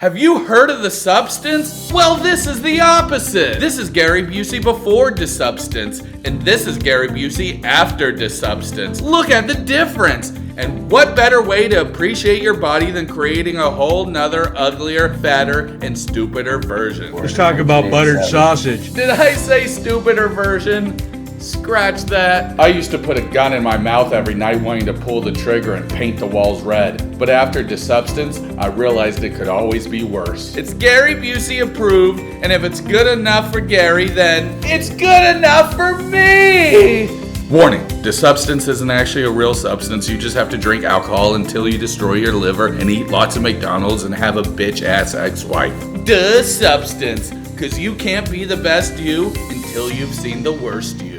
Have you heard of the substance? Well, this is the opposite. This is Gary Busey before desubstance, and this is Gary Busey after desubstance. Look at the difference. And what better way to appreciate your body than creating a whole nother uglier, fatter, and stupider version? Let's talk about buttered sausage. Did I say stupider version? Scratch that. I used to put a gun in my mouth every night wanting to pull the trigger and paint the walls red. But after desubstance, I realized it could always be worse. It's Gary Busey approved, and if it's good enough for Gary, then it's good enough for me! Warning, desubstance isn't actually a real substance. You just have to drink alcohol until you destroy your liver and eat lots of McDonald's and have a bitch-ass ex-wife. Desubstance, because you can't be the best you until you've seen the worst you.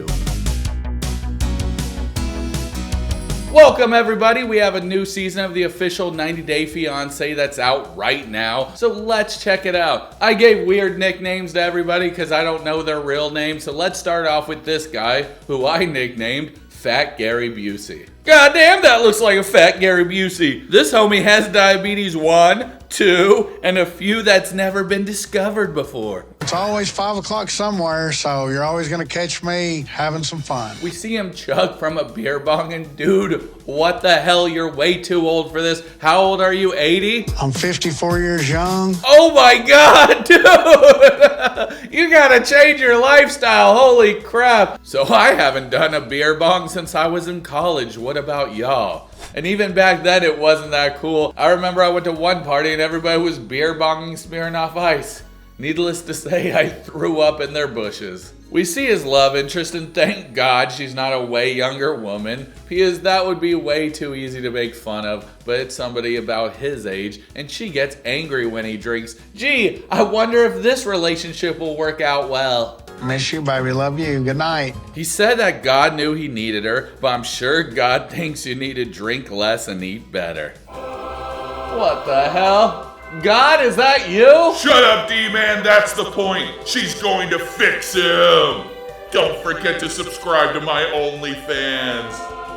Welcome everybody, we have a new season of the official 90-Day Fiancé that's out right now, so let's check it out. I gave weird nicknames to everybody because I don't know their real names, so let's start off with this guy, who I nicknamed Fat Gary Busey. God damn, that looks like a fat Gary Busey. This homie has diabetes 1, 2, and a few that's never been discovered before. It's always 5 o'clock somewhere, so you're always gonna catch me having some fun. We see him chug from a beer bong, and dude, what the hell, you're way too old for this. How old are you, 80? I'm 54 years young. Oh my god, dude! You gotta change your lifestyle, holy crap. So I haven't done a beer bong since I was in college. What about y'all? And even back then, it wasn't that cool. I remember I went to one party and everybody was beer bonging Smirnoff Ice. Needless to say, I threw up in their bushes. We see his love interest, and thank God she's not a way younger woman, because that would be way too easy to make fun of, but it's somebody about his age, and she gets angry when he drinks. Gee, I wonder if this relationship will work out well. Miss you, baby. Love you. Good night. He said that God knew he needed her, but I'm sure God thinks you need to drink less and eat better. What the hell? God, is that you? Shut up, Dee-man, that's the point. She's going to fix him. Don't forget to subscribe to my OnlyFans.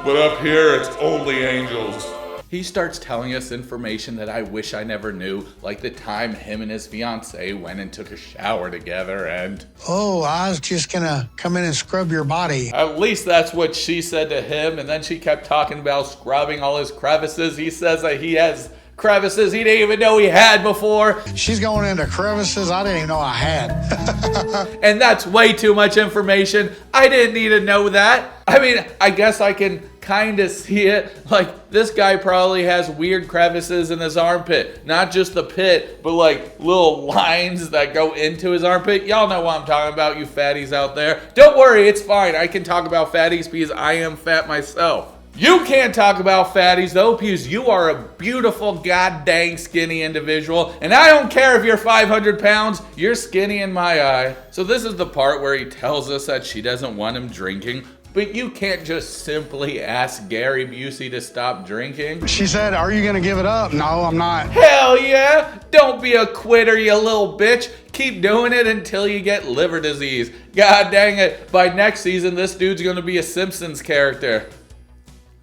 But up here, it's only angels. He starts telling us information that I wish I never knew, like the time him and his fiancée went and took a shower together and... Oh, I was just gonna come in and scrub your body. At least that's what she said to him, and then she kept talking about scrubbing all his crevices. He says that he has crevices he didn't even know he had before. She's going into crevices I didn't even know I had. And that's way too much information. I didn't need to know that. I mean, I guess I can kind of see it. Like, this guy probably has weird crevices in his armpit. Not just the pit, but like little lines that go into his armpit. Y'all know what I'm talking about, you fatties out there. Don't worry, it's fine. I can talk about fatties because I am fat myself. You can't talk about fatties though, because you are a beautiful god dang skinny individual, and I don't care if you're 500 pounds, you're skinny in my eye. So this is the part where he tells us that she doesn't want him drinking, but you can't just simply ask Gary Busey to stop drinking. She said, are you gonna give it up? No, I'm not. Hell yeah! Don't be a quitter, you little bitch. Keep doing it until you get liver disease. God dang it, by next season this dude's gonna be a Simpsons character.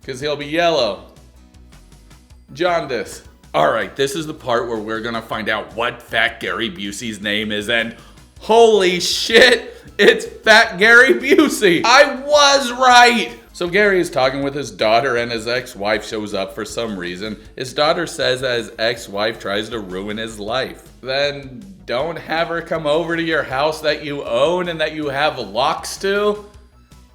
Because he'll be yellow. Jaundice. Alright, this is the part where we're gonna find out what Fat Gary Busey's name is, and holy shit, it's Fat Gary Busey! I was right! So Gary is talking with his daughter and his ex-wife shows up for some reason. His daughter says that his ex-wife tries to ruin his life. Then don't have her come over to your house that you own and that you have locks to?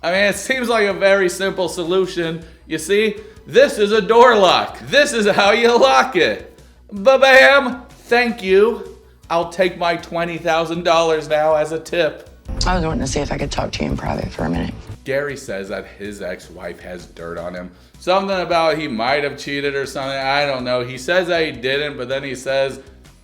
I mean, it seems like a very simple solution. You see, this is a door lock. This is how you lock it. Ba-bam! Thank you. I'll take my $20,000 now as a tip. I was wanting to see if I could talk to you in private for a minute. Gary says that his ex-wife has dirt on him. Something about he might have cheated or something. I don't know. He says that he didn't, but then he says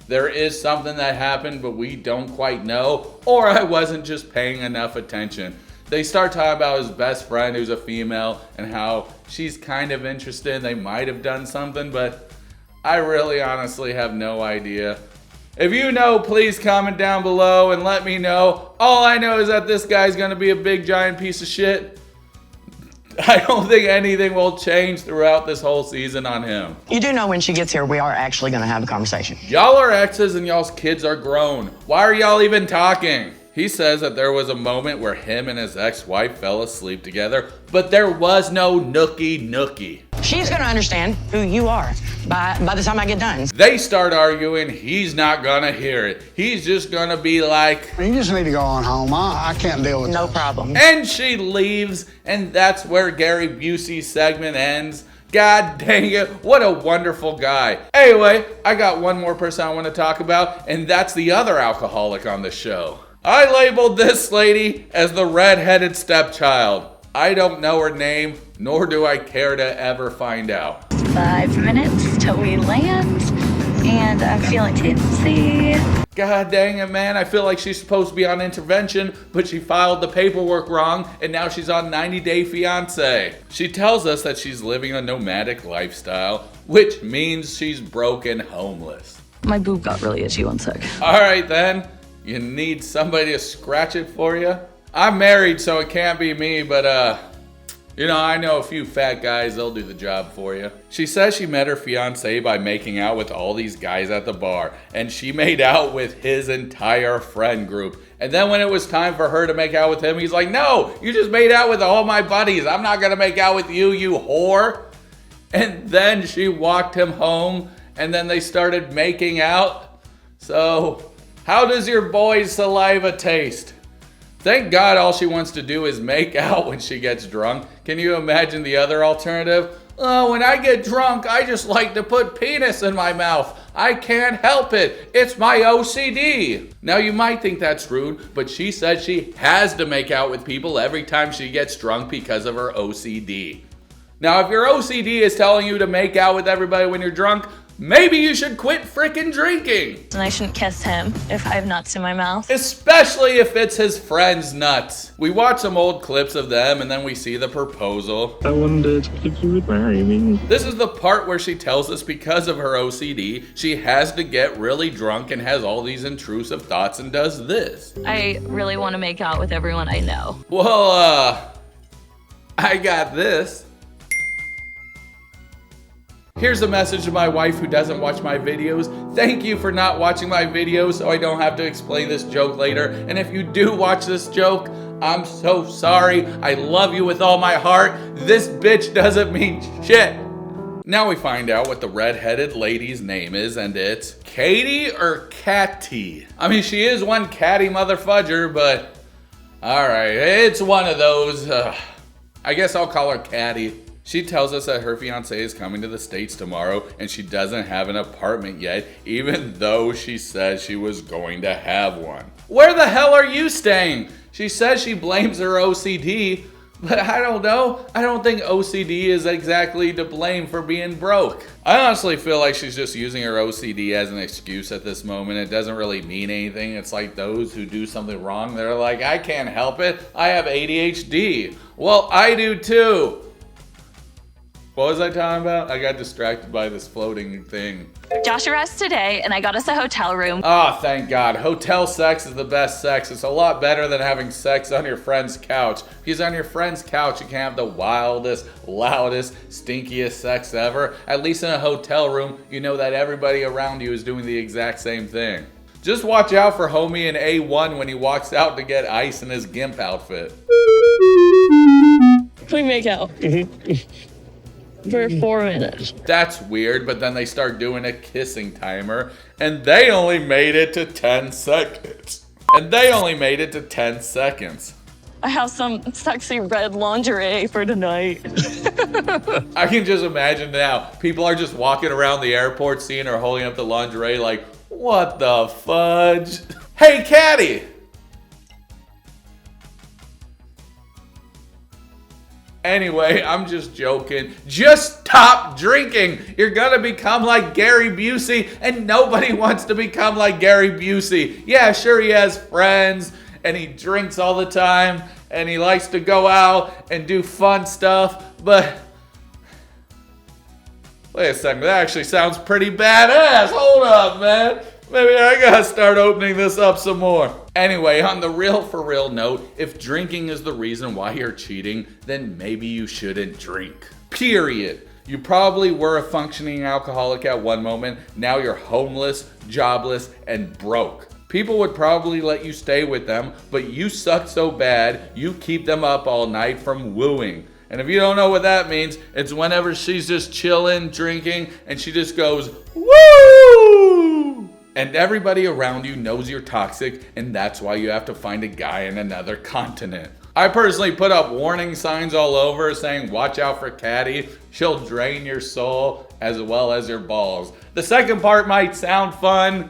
there is something that happened, but we don't quite know. Or I wasn't just paying enough attention. They start talking about his best friend who's a female and how she's kind of interested. They might have done something, but I really honestly have no idea. If you know, please comment down below and let me know. All I know is that this guy's gonna be a big giant piece of shit. I don't think anything will change throughout this whole season on him. You do know when she gets here, we are actually going to have a conversation. Y'all are exes and y'all's kids are grown. Why are y'all even talking? He says that there was a moment where him and his ex-wife fell asleep together, but there was no nookie. She's going to understand who you are by the time I get done. They start arguing. He's not gonna hear it. He's just gonna be like, You just need to go on home. I can't deal with No this. problem. and she leaves, and that's where Gary Busey's segment ends. God dang it, what a wonderful guy. Anyway, I got one more person I want to talk about, and that's the other alcoholic on the show. I labeled this lady as the red-headed stepchild. I don't know her name, nor do I care to ever find out. 5 minutes till we land, and I'm feeling tipsy. God dang it, man. I feel like she's supposed to be on intervention, but she filed the paperwork wrong, and now she's on 90-Day Fiancé. She tells us that she's living a nomadic lifestyle, which means she's broke and homeless. My boob got really itchy, one sec. All right, then. You need somebody to scratch it for you? I'm married, so it can't be me, but I know a few fat guys, they'll do the job for you. She says she met her fiancé by making out with all these guys at the bar, and she made out with his entire friend group. And then when it was time for her to make out with him, he's like, no, you just made out with all my buddies. I'm not gonna make out with you, you whore. And then she walked him home, and then they started making out. So, how does your boy's saliva taste? Thank God all she wants to do is make out when she gets drunk. Can you imagine the other alternative? Oh, when I get drunk, I just like to put penis in my mouth. I can't help it. It's my OCD. Now you might think that's rude, but she says she has to make out with people every time she gets drunk because of her OCD. Now if your OCD is telling you to make out with everybody when you're drunk, maybe you should quit frickin' drinking. And I shouldn't kiss him if I have nuts in my mouth. Especially if it's his friend's nuts. We watch some old clips of them and then we see the proposal. I wondered if you would marry me. This is the part where she tells us because of her OCD, she has to get really drunk and has all these intrusive thoughts and does this. I really want to make out with everyone I know. Well, I got this. Here's a message to my wife who doesn't watch my videos. Thank you for not watching my videos so I don't have to explain this joke later. And if you do watch this joke, I'm so sorry. I love you with all my heart. This bitch doesn't mean shit. Now we find out what the red-headed lady's name is, and it's Catie or Catie. I mean, she is one catty motherfudger, but alright, it's one of those. I guess I'll call her Catie. She tells us that her fiancé is coming to the States tomorrow and she doesn't have an apartment yet, even though she says she was going to have one. Where the hell are you staying? She says she blames her OCD, but I don't know. I don't think OCD is exactly to blame for being broke. I honestly feel like she's just using her OCD as an excuse at this moment. It doesn't really mean anything. It's like those who do something wrong, they're like, I can't help it. I have ADHD. Well, I do too. What was I talking about? I got distracted by this floating thing. Josh arrested today, and I got us a hotel room. Oh, thank God. Hotel sex is the best sex. It's a lot better than having sex on your friend's couch. Because on your friend's couch, you can have the wildest, loudest, stinkiest sex ever. At least in a hotel room, you know that everybody around you is doing the exact same thing. Just watch out for homie in A1 when he walks out to get ice in his GIMP outfit. We make out. For 4 minutes. That's weird, but then they start doing a kissing timer, and they only made it to 10 seconds. I have some sexy red lingerie for tonight. I can just imagine now. People are just walking around the airport seeing her holding up the lingerie like, what the fudge? Hey, Catie! Anyway, I'm just joking. Just stop drinking. You're gonna become like Gary Busey, and nobody wants to become like Gary Busey. Yeah, sure, he has friends, and he drinks all the time, and he likes to go out and do fun stuff, but wait a second, that actually sounds pretty badass. Hold up, man. Maybe I gotta start opening this up some more. Anyway, on the real for real note, if drinking is the reason why you're cheating, then maybe you shouldn't drink. Period. You probably were a functioning alcoholic at one moment, now you're homeless, jobless, and broke. People would probably let you stay with them, but you suck so bad, you keep them up all night from wooing. And if you don't know what that means, it's whenever she's just chilling, drinking, and she just goes, woo! And everybody around you knows you're toxic, and that's why you have to find a guy in another continent. I personally put up warning signs all over saying, watch out for Catie. She'll drain your soul as well as your balls. The second part might sound fun,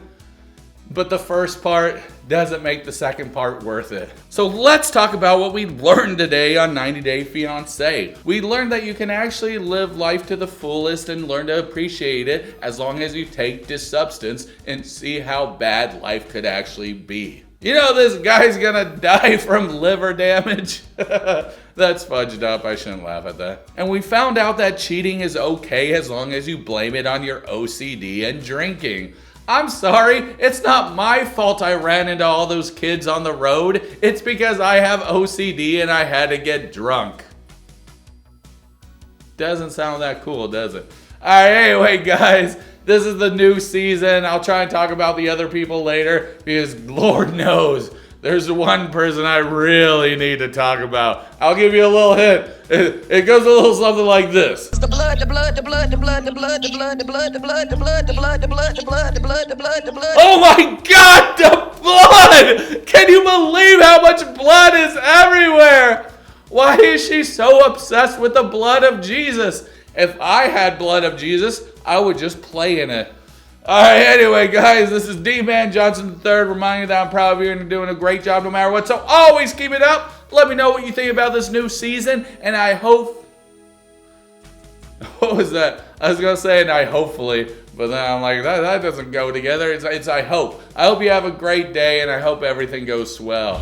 but the first part doesn't make the second part worth it. So let's talk about what we learned today on 90 Day Fiancé. We learned that you can actually live life to the fullest and learn to appreciate it as long as you take this substance and see how bad life could actually be. You know, this guy's gonna die from liver damage. That's fudged up, I shouldn't laugh at that. And we found out that cheating is okay as long as you blame it on your OCD and drinking. I'm sorry, it's not my fault I ran into all those kids on the road. It's because I have OCD and I had to get drunk. Doesn't sound that cool, does it? Alright, anyway guys, this is the new season. I'll try and talk about the other people later because Lord knows there's one person I really need to talk about. I'll give you a little hint. It goes a little something like this. The blood, the blood, the blood, the blood, the blood, the blood, the blood, the blood, the blood, the blood, the blood, the blood, the blood, the blood, the blood. Oh my God, the blood! Can you believe how much blood is everywhere? Why is she so obsessed with the blood of Jesus? If I had blood of Jesus, I would just play in it. Alright, anyway, guys, this is Dee-man Johnson III reminding you that I'm proud of you and you're doing a great job no matter what. So always keep it up. Let me know what you think about this new season. And I hope... What was that? I was going to say, and I hopefully, but then I'm like, that doesn't go together. It's I hope. I hope you have a great day and I hope everything goes swell.